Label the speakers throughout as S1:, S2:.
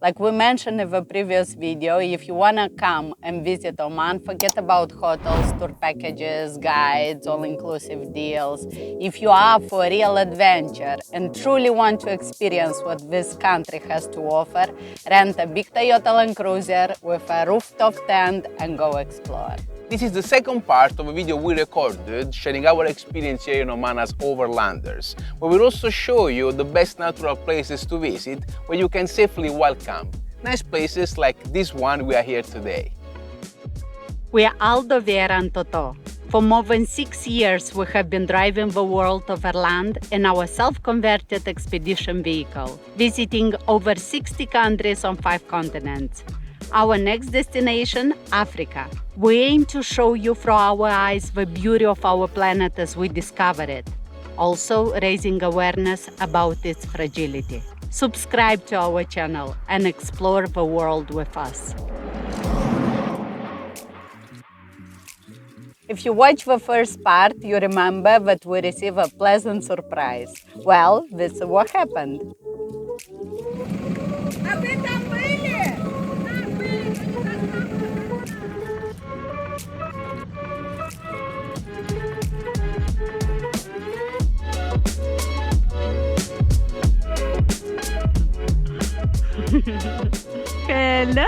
S1: Like we mentioned in the previous video, if you want to come and visit Oman, forget about hotels, tour packages, guides, all-inclusive deals. If you are for a real adventure and truly want to experience what this country has to offer, rent a big Toyota Land Cruiser with a rooftop tent and go explore.
S2: This is the second part of a video we recorded sharing our experience here in Oman as overlanders, where we'll also show you the best natural places to visit where you can safely wild camp. Nice places like this one we are here today.
S1: We are Aldo, Vera and Toto. For more than 6 years, we have been driving the world overland in our self-converted expedition vehicle, visiting over 60 countries on 5 continents. Our next destination, Africa. We aim to show you through our eyes the beauty of our planet as we discover it, also raising awareness about its fragility. Subscribe to our channel and explore the world with us. If you watch the first part, you remember that we received a pleasant surprise. Well, this is what happened. Hello!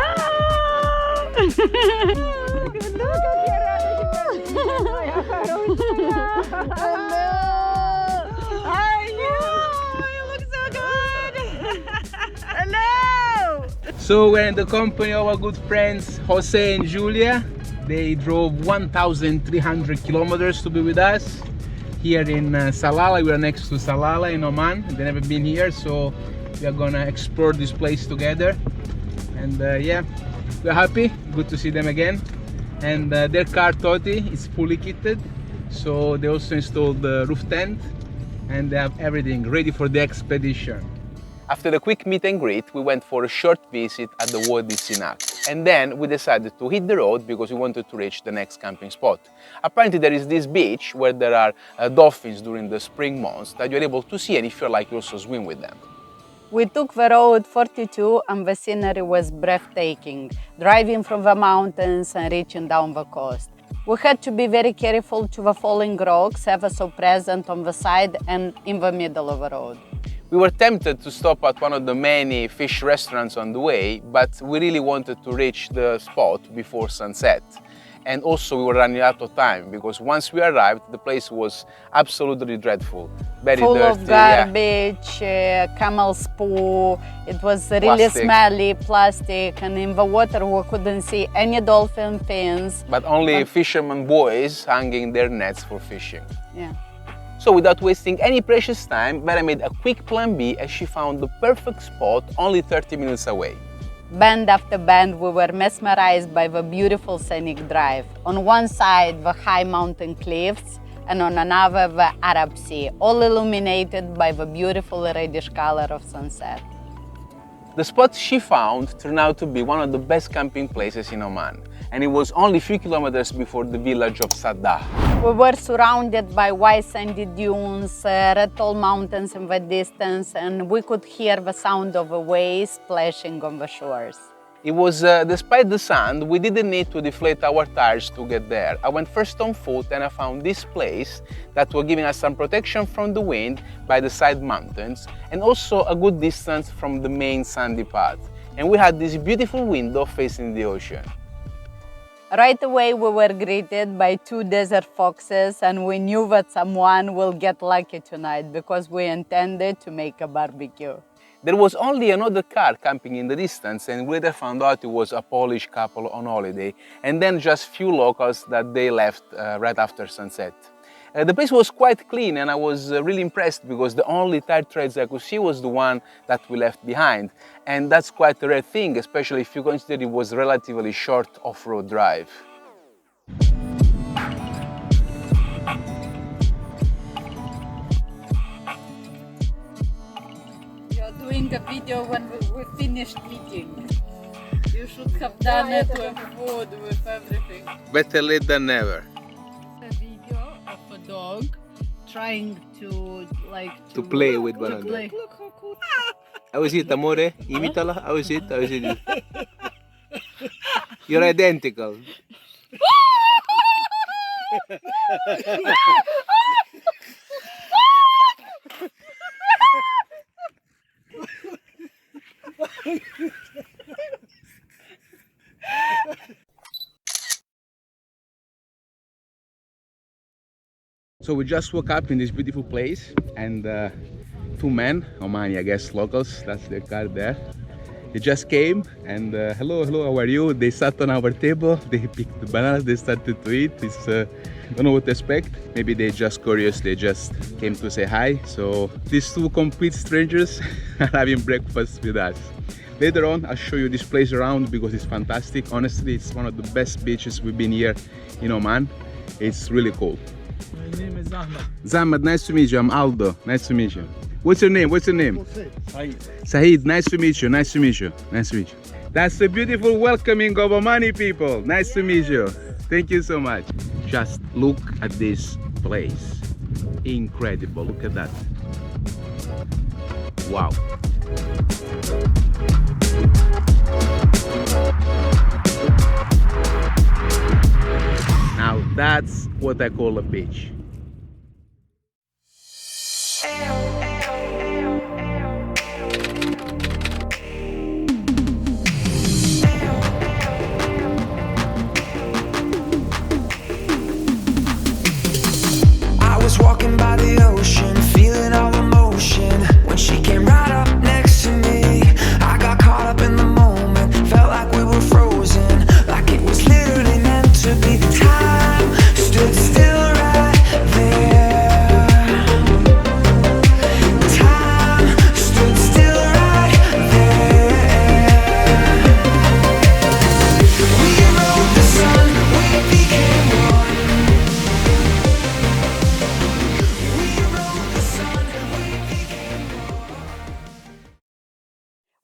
S2: So we're in the company of our good friends Jose and Julia. They drove 1,300 kilometers to be with us here in Salalah. We are next to Salalah in Oman. They've never been here, so we are gonna explore this place together. And yeah, we're happy, good to see them again. And their car Toti is fully kitted, so they also installed the roof tent and they have everything ready for the expedition. After a quick meet and greet, we went for a short visit at the wadis, and then we decided to hit the road because we wanted to reach the next camping spot. Apparently there is this beach where there are dolphins during the spring months that you're able to see, and if you like, you also swim with them.
S1: We took the road 42 and the scenery was breathtaking, driving from the mountains and reaching down the coast. We had to be very careful to the falling rocks ever so present on the side and in the middle of the road.
S2: We were tempted to stop at one of the many fish restaurants on the way, but we really wanted to reach the spot before sunset. And also we were running out of time because once we arrived, the place was absolutely dreadful. Very
S1: full
S2: dirty,
S1: of garbage, camel's poo, it was really smelly, plastic, and in the water we couldn't see any dolphin fins.
S2: But only fishermen boys hanging their nets for fishing.
S1: Yeah.
S2: So without wasting any precious time, Vera made a quick plan B as she found the perfect spot only 30 minutes away.
S1: Bend after bend, we were mesmerized by the beautiful scenic drive. On one side, the high mountain cliffs, and on another, the Arab Sea, all illuminated by the beautiful reddish color of sunset.
S2: The spot she found turned out to be one of the best camping places in Oman, and it was only 3 kilometers before the village of Saddah.
S1: We were surrounded by white sandy dunes, red tall mountains in the distance, and we could hear the sound of the waves splashing on the shores.
S2: It was, despite the sand, we didn't need to deflate our tires to get there. I went first on foot and I found this place that was giving us some protection from the wind by the side mountains and also a good distance from the main sandy path. And we had this beautiful window facing the ocean.
S1: Right away we were greeted by 2 desert foxes and we knew that someone will get lucky tonight because we intended to make a barbecue.
S2: There was only another car camping in the distance and we later found out it was a Polish couple on holiday and then just few locals that they left right after sunset. The place was quite clean and I was really impressed because the only tire treads I could see was the one that we left behind. And that's quite a rare thing, especially if you consider it was a relatively short off-road drive.
S1: You're doing a video when we finished eating. You should have done it with food, with everything.
S2: Better late than never.
S1: A video of a dog trying to
S2: play with banana.
S1: Look how cool.
S2: How is it, amore? Imitala? How is it? How is it? You're identical. So we just woke up in this beautiful place, and two men, Omani, I guess locals, that's their car there. They just came and hello, how are you? They sat on our table, they picked the bananas, they started to eat. It's don't know what to expect. Maybe they're just curious, they just came to say hi. So these two complete strangers are having breakfast with us. Later on, I'll show you this place around because it's fantastic. Honestly, it's one of the best beaches we've been here in Oman. It's really cool.
S3: My name is Ahmed.
S2: Zahmad, nice to meet you. I'm Aldo. Nice to meet you. What's your name? What's your name?
S3: Saeed.
S2: Saeed, nice to meet you. Nice to meet you. Nice to meet you. That's the beautiful welcoming of Omani people. Nice to meet you. Thank you so much. Just look at this place. Incredible. Look at that. Wow. Now that's what I call a beach.
S4: I was walking by the ocean, feeling all emotion. When she came right up next to me, I got caught up in the moment. Felt like we were frozen, like it was literally meant to be. Time stood still right there. Time stood still right there. We rode the sun, we became one.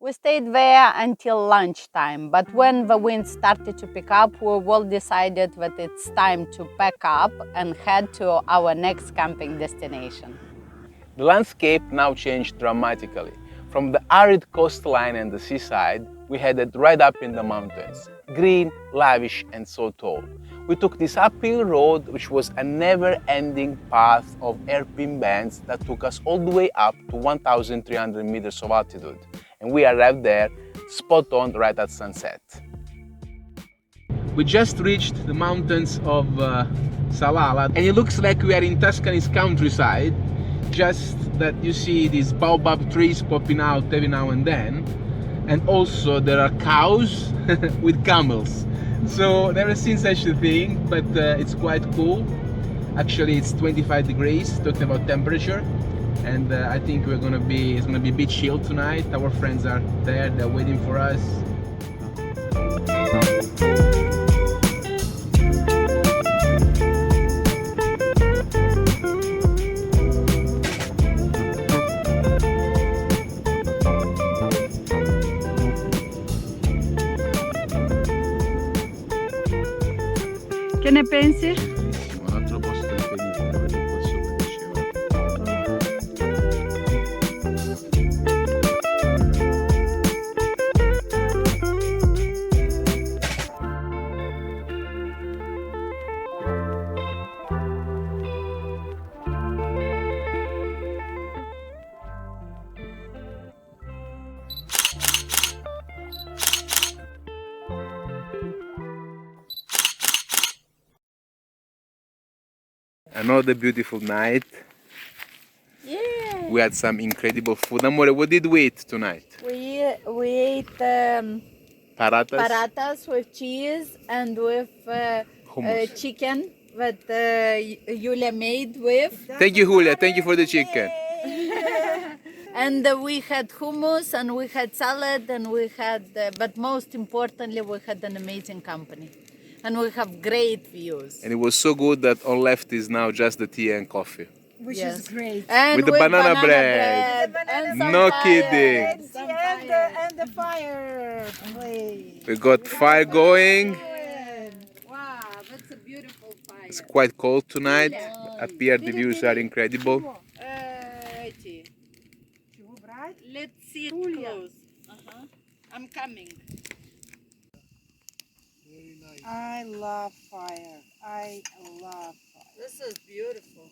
S1: We stayed there until lunchtime, but when the wind started to pick up, we all decided that it's time to pack up and head to our next camping destination.
S2: The landscape now changed dramatically. From the arid coastline and the seaside, we headed right up in the mountains. Green, lavish, and so tall. We took this uphill road, which was a never-ending path of hairpin bends that took us all the way up to 1,300 meters of altitude. And we arrived there, spot on, right at sunset. We just reached the mountains of Salalah, and it looks like we are in Tuscany's countryside, just that you see these baobab trees popping out every now and then, and also there are cows with camels. So never seen such a thing, but it's quite cool. Actually, it's 25 degrees, talking about temperature. And I think it's gonna be a bit chill tonight. Our friends are there, they're waiting for us.
S1: Che ne pensi?
S2: Un altro posto preferito dove ti posso Another beautiful night.
S1: Yeah.
S2: We had some incredible food. Amore, what did we eat tonight?
S1: We ate
S2: Paratas?
S1: paratas with cheese and with
S2: Hummus.
S1: chicken that Julia made with.
S2: Thank you, Julia. Thank you for the chicken.
S1: And we had hummus and we had salad and we had, but most importantly, we had an amazing company. And we have great views.
S2: And it was so good that all left is now just the tea and coffee.
S5: Which is great.
S1: And
S2: With the banana bread.
S1: and
S2: No
S1: some
S2: kidding.
S1: fire, some fire.
S5: And the fire place.
S2: We got fire going.
S1: Wow, that's a beautiful fire.
S2: It's quite cold tonight. Up here the views are incredible.
S1: Let's see it
S5: Julia.
S1: close. I'm coming.
S5: I love fire. I love fire.
S1: This is beautiful.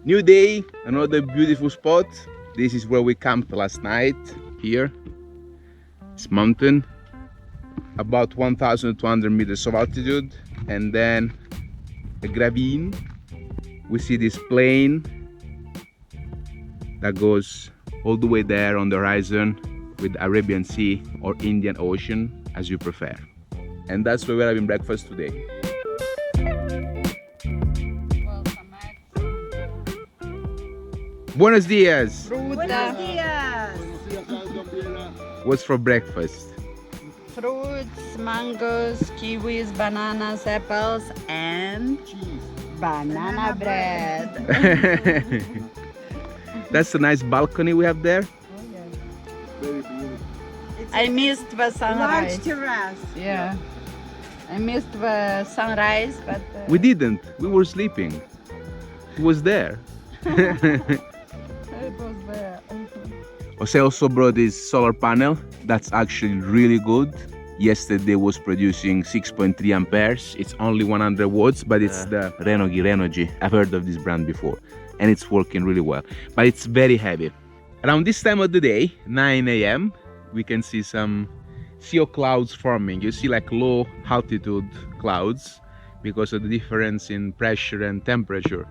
S2: New day, another beautiful spot. This is where we camped last night. Here, this mountain, about 1,200 meters of altitude, and then a ravine. We see this plain that goes all the way there on the horizon with Arabian Sea or Indian Ocean, as you prefer. And that's where we're having breakfast today. Buenos dias!
S1: Buenos dias.
S2: What's for breakfast?
S1: Fruits, mangoes, kiwis, bananas, apples, and banana bread.
S2: That's a nice balcony we have there.
S1: I missed the sunrise.
S5: Large terrace.
S1: Yeah. I missed the sunrise, but
S2: We didn't. We were sleeping. He was there.
S1: it was there.
S2: Jose also brought this solar panel. That's actually really good. Yesterday was producing 6.3 amperes. It's only 100 watts, but it's the Renogy. I've heard of this brand before, and it's working really well. But it's very heavy. Around this time of the day, 9 a.m., we can see some CO clouds forming. You see like low altitude clouds because of the difference in pressure and temperature.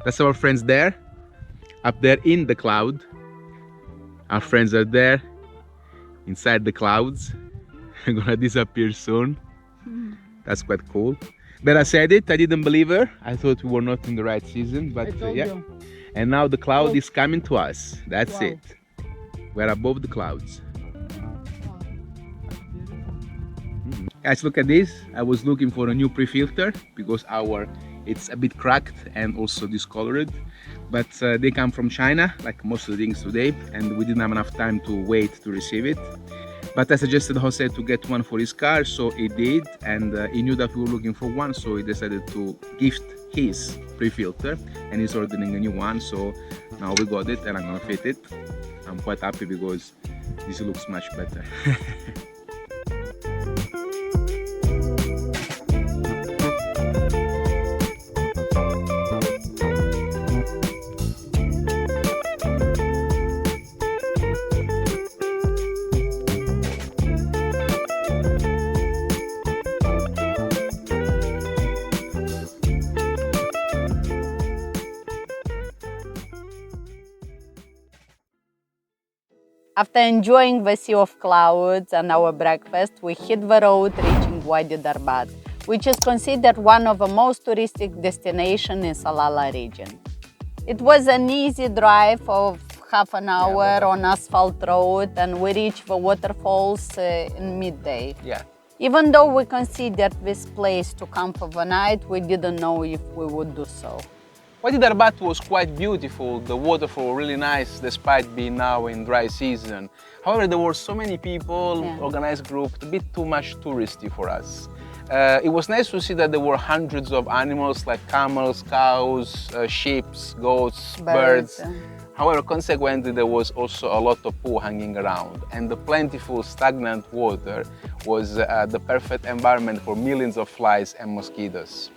S2: That's our friends there, up there in the cloud. Our friends are there, inside the clouds. They're gonna disappear soon. That's quite cool. But I said it, I didn't believe her. I thought we were not in the right season, but yeah.
S1: You.
S2: And now the cloud is coming to us. That's
S1: Wow.
S2: it. We're above the clouds. Guys, look at this. I was looking for a new pre-filter because it's a bit cracked and also discolored. But they come from China, like most of the things today, and we didn't have enough time to wait to receive it. But I suggested Jose to get one for his car, so he did, and he knew that we were looking for one, so he decided to gift his pre-filter, and he's ordering a new one. So now we got it, and I'm gonna fit it. I'm quite happy because this looks much better.
S1: After enjoying the sea of clouds and our breakfast, we hit the road reaching Wadi Darbat, which is considered one of the most touristic destinations in Salalah region. It was an easy drive of half an hour on asphalt road, and we reached the waterfalls in midday.
S2: Yeah.
S1: Even though we considered this place to camp for the night, we didn't know if we would do so.
S2: Wadi Darbat was quite beautiful, the waterfall really nice despite being now in dry season. However, there were so many people, organized group, a bit too much touristy for us. It was nice to see that there were hundreds of animals like camels, cows, sheep, goats, birds. However, consequently, there was also a lot of poo hanging around, and the plentiful stagnant water was the perfect environment for millions of flies and mosquitoes.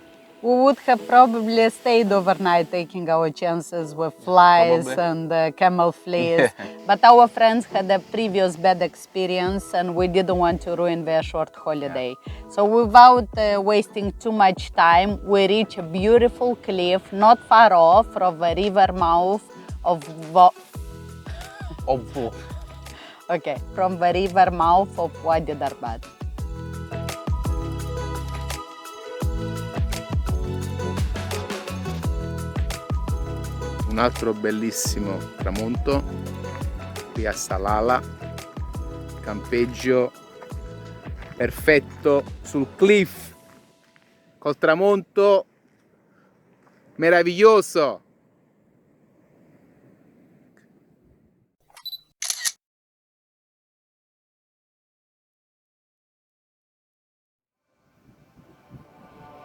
S1: We would have probably stayed overnight taking our chances with flies and camel fleas, but our friends had a previous bad experience and we didn't want to ruin their short holiday. So without wasting too much time, we reached a beautiful cliff not far off from the river mouth from the river mouth of Wadi Darbat.
S2: Un altro bellissimo tramonto qui a Salalah, campeggio Perfetto, sul cliff, col tramonto meraviglioso.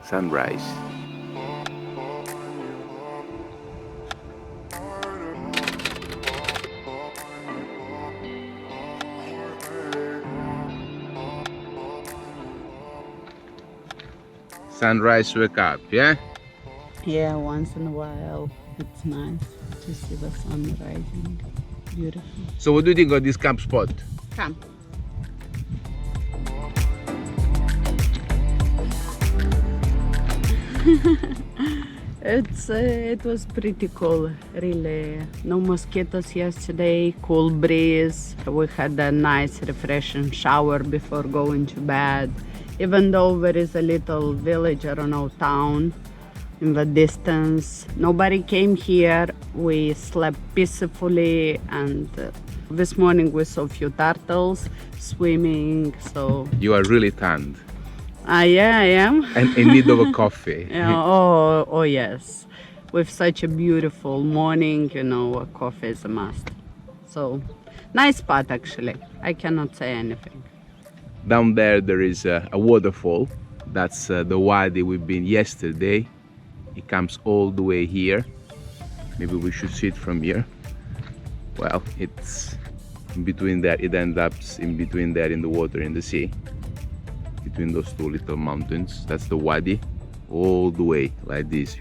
S2: Sunrise. Sunrise wake up, yeah?
S1: Yeah, once in a while it's nice to see the sun rising. Beautiful.
S2: So what do you think of this camp spot?
S1: Come. It was pretty cool, really. No mosquitoes yesterday, cool breeze. We had a nice refreshing shower before going to bed. Even though there is a little village, I don't know, town in the distance, nobody came here. We slept peacefully, and this morning we saw a few turtles swimming, so...
S2: You are really tanned
S1: yeah, I am.
S2: and in need of a coffee.
S1: Yeah, oh yes. With such a beautiful morning, you know, a coffee is a must. So, nice spot actually. I cannot say anything.
S2: Down there is a waterfall. That's the wadi we've been yesterday. It comes all the way here. Maybe we should see it from here. Well, it's in between there. It ends up in between there in the water, in the sea. Between those two little mountains. That's the wadi. All the way like this.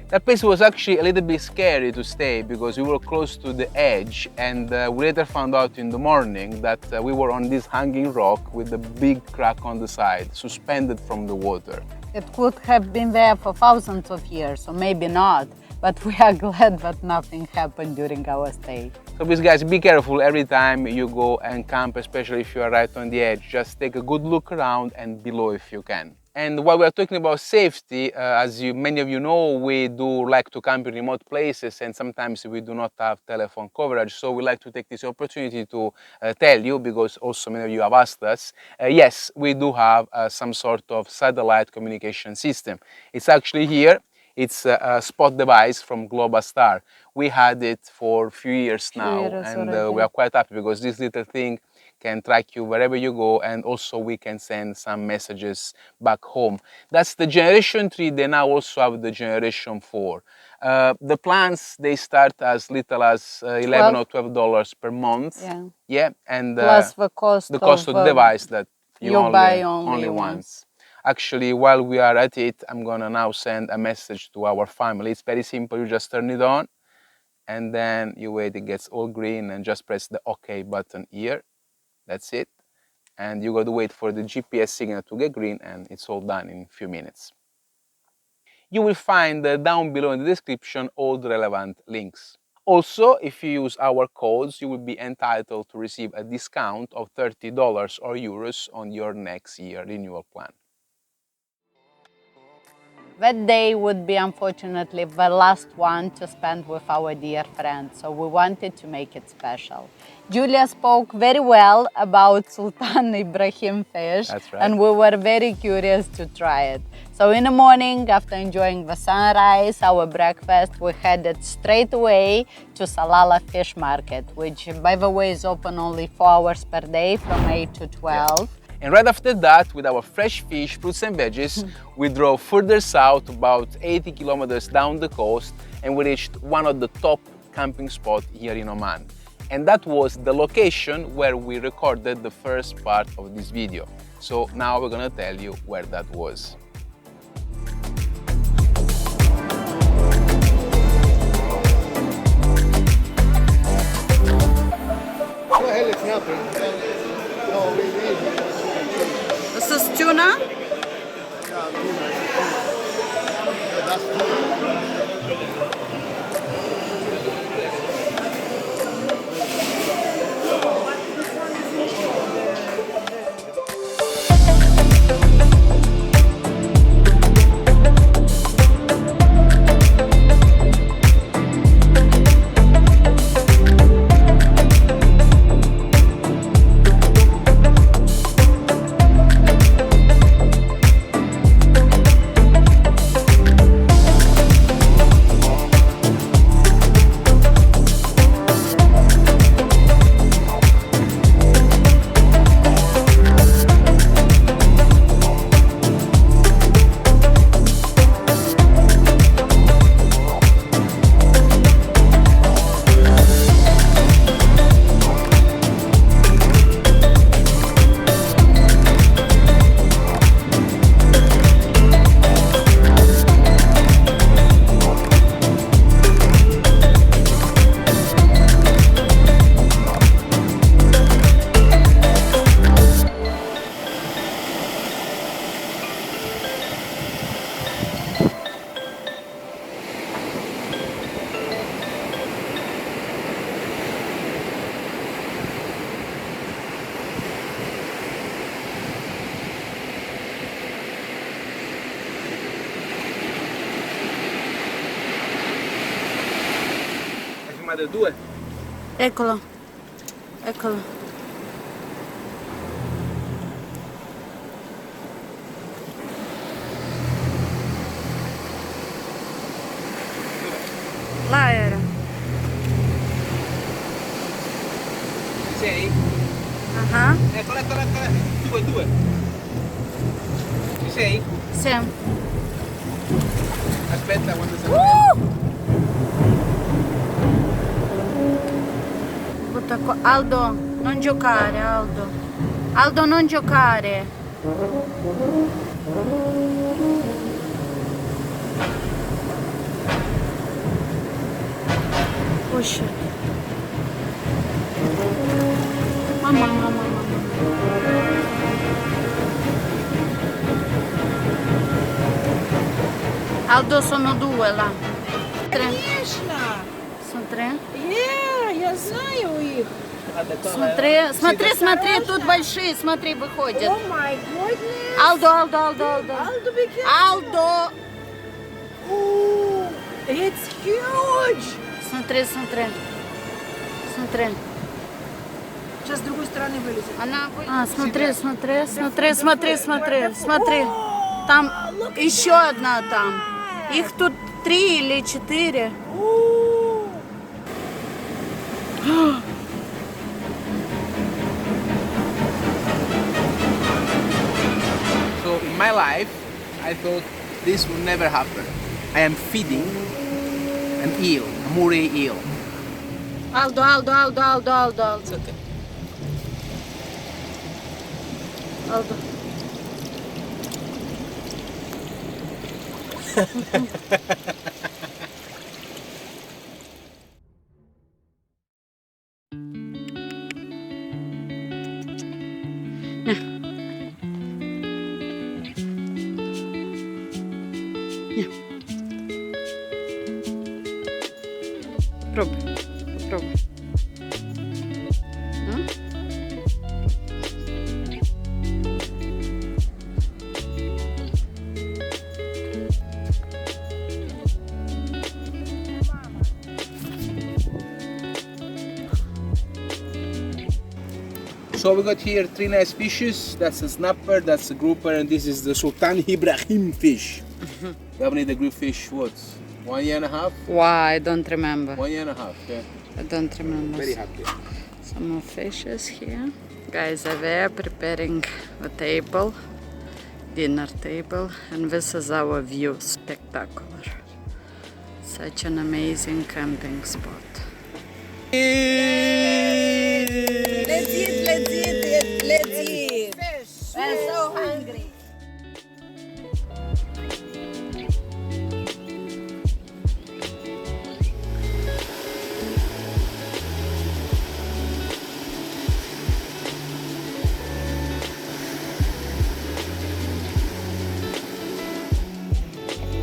S2: That place was actually a little bit scary to stay because we were close to the edge, and we later found out in the morning that we were on this hanging rock with a big crack on the side, suspended from the water.
S1: It could have been there for thousands of years, or maybe not, but we are glad that nothing happened during our stay.
S2: So please guys, be careful every time you go and camp, especially if you are right on the edge. Just take a good look around and below if you can. And while we are talking about safety, as many of you know, we do like to camp in remote places, and sometimes we do not have telephone coverage. So we like to take this opportunity to tell you, because also many of you have asked us, yes, we do have some sort of satellite communication system. It's actually here. It's a spot device from Globalstar. We had it for a few years now, and we are quite happy because this little thing can track you wherever you go, and also we can send some messages back home. That's the generation 3. They now also have the generation 4. The plans, they start as little as $11 or $12 per month. Yeah, and
S1: plus the cost
S2: of the device that you only
S1: buy
S2: only once. Actually, while we are at it, I'm gonna now send a message to our family. It's very simple. You just turn it on, and then you wait, it gets all green, and just press the OK button here. That's it. And you got to wait for the GPS signal to get green, and it's all done in a few minutes. You will find down below in the description all the relevant links. Also, if you use our codes, you will be entitled to receive a discount of $30 or euros on your next year renewal plan.
S1: That day would be unfortunately the last one to spend with our dear friends, so we wanted to make it special. Julia spoke very well about Sultan Ibrahim fish.
S2: That's right.
S1: And we were very curious to try it. So in the morning, after enjoying the sunrise, our breakfast, we headed straight away to Salalah Fish Market, which by the way is open only 4 hours per day from 8 to 12.
S2: Yeah. And right after that, with our fresh fish, fruits and veggies, we drove further south about 80 kilometers down the coast, and we reached one of the top camping spots here in Oman. And that was the location where we recorded the first part of this video. So now we're gonna tell you where that was.
S1: This is tuna?
S2: Vado, 2.
S1: Eccolo, eccolo. Là era.
S2: Ci sei?
S1: Ah,
S2: Eccola, eccola, eccola. 2, 2. Ci sei?
S1: sì.
S2: Aspetta quando sei.
S1: Butta qua. Aldo, non giocare, Aldo. Aldo, non giocare. Push it. Mamma, mamma, mamma. Aldo, sono 2 là. 3.
S5: Конечно!
S1: Sono 3?
S5: Я знаю их.
S1: Sono 3. Смотри, смотри, тут большие, смотри, выходят.
S5: Oh my goodness.
S1: Aldo, Aldo, Aldo, Aldo.
S5: Aldo, be careful.
S1: Aldo!
S5: Oh, it's huge.
S1: Смотри, смотри. Смотри.
S5: Сейчас с другой стороны вылезет.
S1: Она... А, смотри, смотри, смотри, смотри, смотри, смотри. Там еще одна там. Их тут 3 или 4.
S2: So in my life, I thought this would never happen. I am feeding an eel, a moray eel.
S1: Aldo, Aldo, Aldo, Aldo, Aldo, Aldo.
S2: It's okay.
S1: Aldo. Попробуй, попробуй. Ну?
S2: So we got here 3 nice fishes. That's a snapper, that's a grouper, and this is the Sultan Ibrahim fish. We have need the group fish, what? 1 year and a half?
S1: Wow, I don't remember.
S2: 1 year and a half, yeah.
S1: I don't remember.
S2: Very happy.
S1: Some more fishes here. Guys are there preparing a table, dinner table, and this is our view. Spectacular. Such an amazing camping spot.
S5: Let's eat, let's eat, let's eat. I'm so hungry.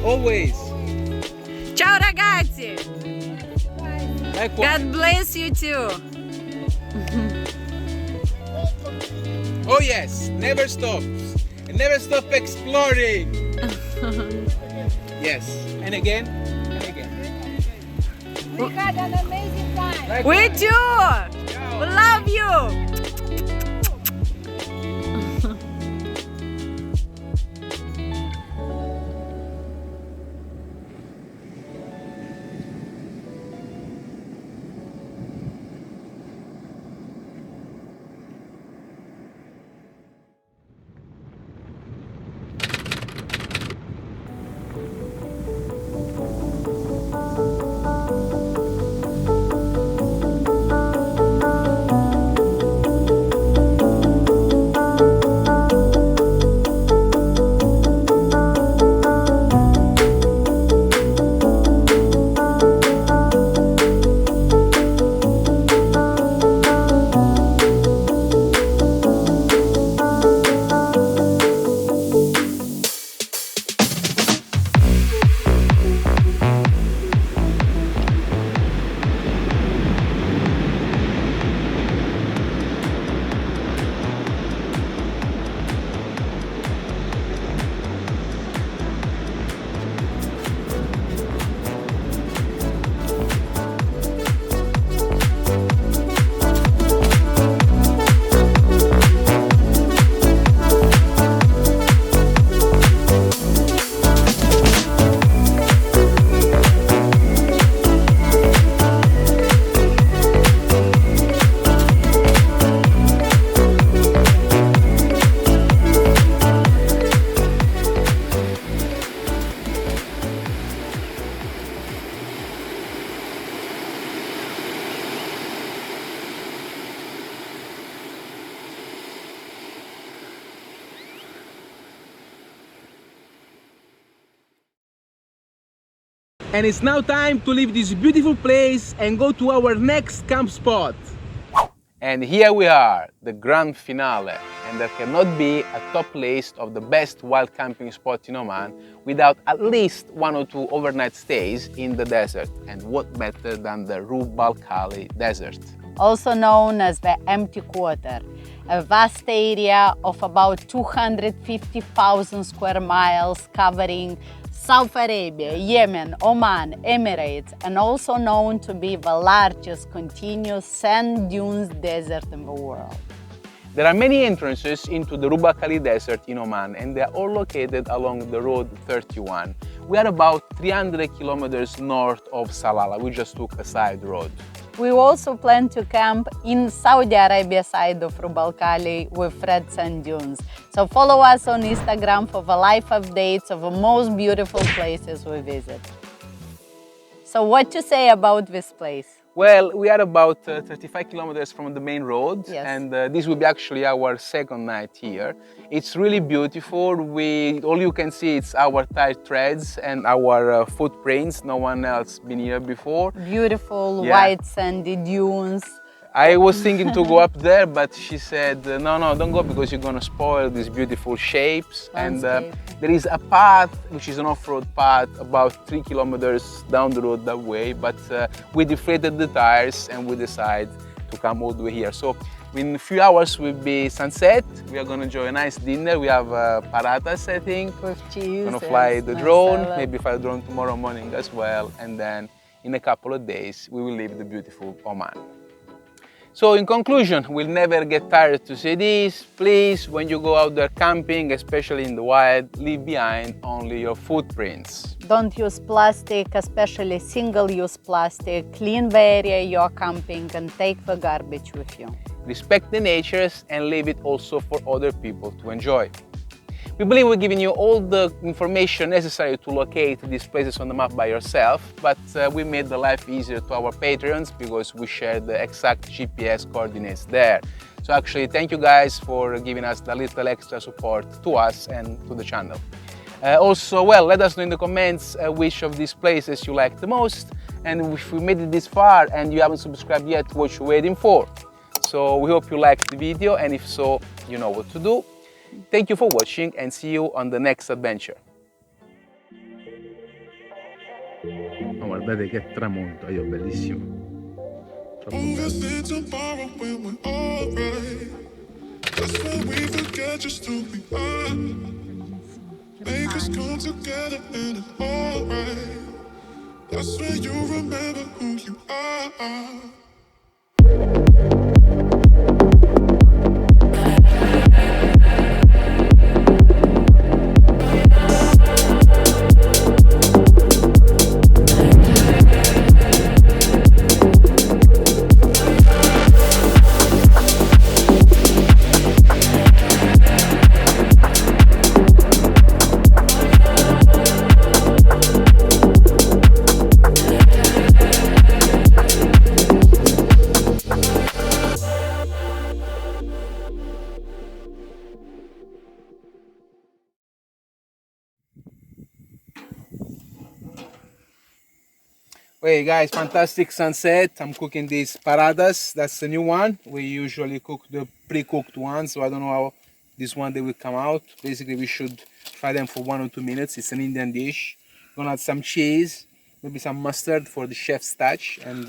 S2: Always.
S1: Ciao ragazzi!
S2: Likewise.
S1: God bless you too!
S2: Oh yes, never stops. And never stop exploring. Yes, and again, and again.
S5: We had an amazing time.
S1: We too! We love you!
S2: And it's now time to leave this beautiful place and go to our next camp spot. And here we are, the grand finale. And there cannot be a top list of the best wild camping spots in Oman without at least 1 or 2 overnight stays in the desert. And what better than the Rub al Khali Desert?
S1: Also known as the Empty Quarter, a vast area of about 250,000 square miles covering Saudi Arabia, Yemen, Oman, Emirates, and also known to be the largest continuous sand dunes desert in the world.
S2: There are many entrances into the Rub al Khali Desert in Oman, and they are all located along the road 31. We are about 300 kilometers north of Salalah. We just took a side road.
S1: We also plan to camp in Saudi Arabia side of Rub al Khali with red sand dunes. So follow us on Instagram for the live updates of the most beautiful places we visit. So what to say about this place?
S2: Well, we are about 35 kilometers from the main road,
S1: Yes.
S2: and this will be actually our second night here. It's really beautiful. All you can see is our tire treads and our footprints. No one else been here before.
S1: Beautiful
S2: Yeah.
S1: white sandy dunes.
S2: I was thinking to go up there, but she said, no, don't go because you're gonna spoil these beautiful shapes. And
S1: Landscape.
S2: there is a path, which is an off-road path, about 3 kilometers down the road that way. But we deflated the tires and we decided to come all the way here. So in a few hours will be sunset. We are gonna enjoy a nice dinner. We have paratas, I think.
S1: With cheese.
S2: Gonna fly
S1: and
S2: the
S1: nice
S2: drone,
S1: salad.
S2: maybe fly the drone tomorrow morning as well. And then in a couple of days, we will leave the beautiful Oman. So in conclusion, we'll never get tired to say this. Please, when you go out there camping, especially in the wild, leave behind only your footprints.
S1: Don't use plastic, especially single-use plastic. Clean the area you're camping and take the garbage with you.
S2: Respect the natures and leave it also for other people to enjoy. We believe we're giving you all the information necessary to locate these places on the map by yourself, but we made the life easier to our Patreons because we share the exact GPS coordinates there. So actually, thank you guys for giving us the little extra support to us and to the channel. Also, well, let us know in the comments which of these places you like the most, and if we made it this far and you haven't subscribed yet, what you're waiting for. So we hope you liked the video, and if so, you know what to do. Thank you for watching and see you on the next adventure. Oh, guardate che tramonto, io bellissimo.
S3: Overstand tomorrow when we're alright. That's when we forget just who we are. Make us come together and it's alright. That's when you remember who you are.
S2: Hey guys, fantastic sunset. I'm cooking these paradas. That's the new one. We usually cook the pre-cooked ones, so I don't know how this one they will come out. Basically, we should fry them for 1 or 2 minutes. It's an Indian dish. Gonna add some cheese, maybe some mustard for the chef's touch, and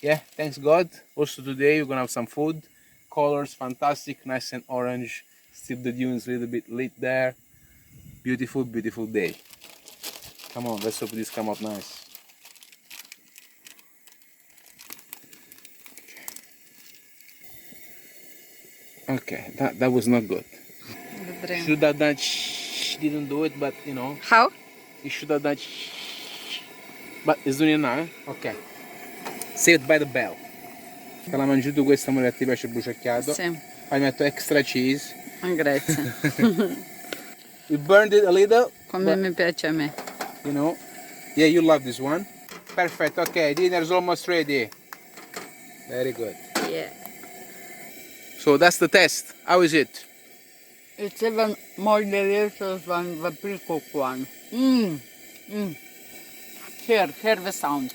S2: yeah, thanks God. Also today we're gonna have some food. Colors fantastic, nice and orange. Still the dunes a little bit lit there. Beautiful, beautiful day. Come on, let's hope this come up nice. Okay, that was not good. Should have done didn't do it, but you know.
S1: How?
S2: You should have done but it's doing it now, eh? Ok. Saved by the bell. Te la mangi tu questa, amore, a ti piace bruciacchiato?
S1: Sì.
S2: Poi metto extra cheese.
S1: Grazie.
S2: We burned it a little.
S1: Come
S2: but,
S1: mi piace a me.
S2: you know. Yeah, you love this one. Perfect, okay, dinner's almost ready. Very good.
S1: Yeah.
S2: So that's the test. How is it?
S1: It's even more delicious than the pre-cooked one. Hear the sound.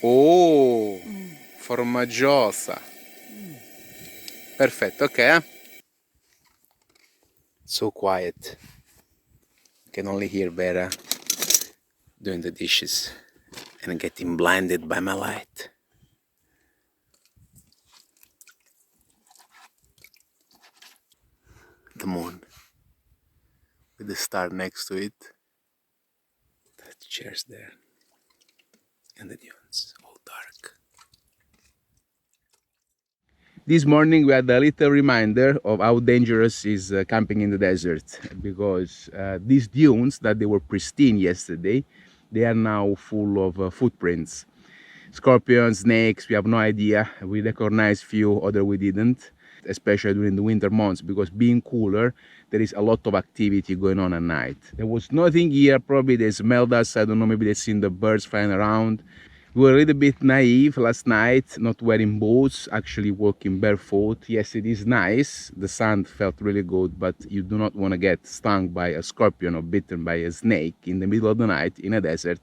S2: Oh, formaggiosa. Perfetto, okay. So quiet. Can only hear Vera doing the dishes and getting blinded by my light. The moon with the star next to it. The chairs there. And the dunes, all dark. This morning we had a little reminder of how dangerous is camping in the desert, because these dunes that they were pristine yesterday, they are now full of footprints. Scorpions, snakes, we have no idea. We recognized few, other we didn't, especially during the winter months, because being cooler, there is a lot of activity going on at night. There was nothing here, probably they smelled us, I don't know, maybe they've seen the birds flying around. We were a little bit naive last night, not wearing boots, actually walking barefoot. Yes, it is nice, the sun felt really good, but you do not want to get stung by a scorpion or bitten by a snake in the middle of the night in a desert,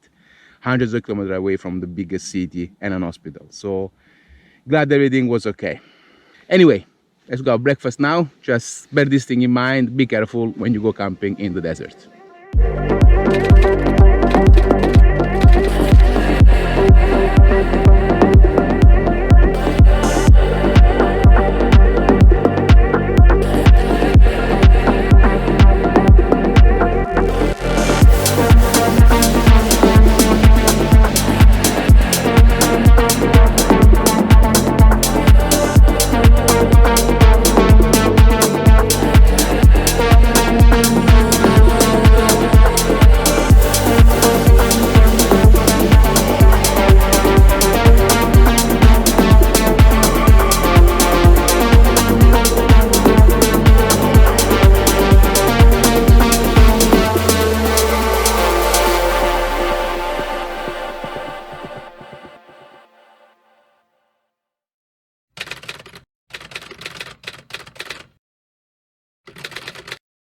S2: hundreds of kilometers away from the biggest city and an hospital. So glad everything was okay. Anyway, let's go have breakfast now. Just bear this thing in mind, be careful when you go camping in the desert.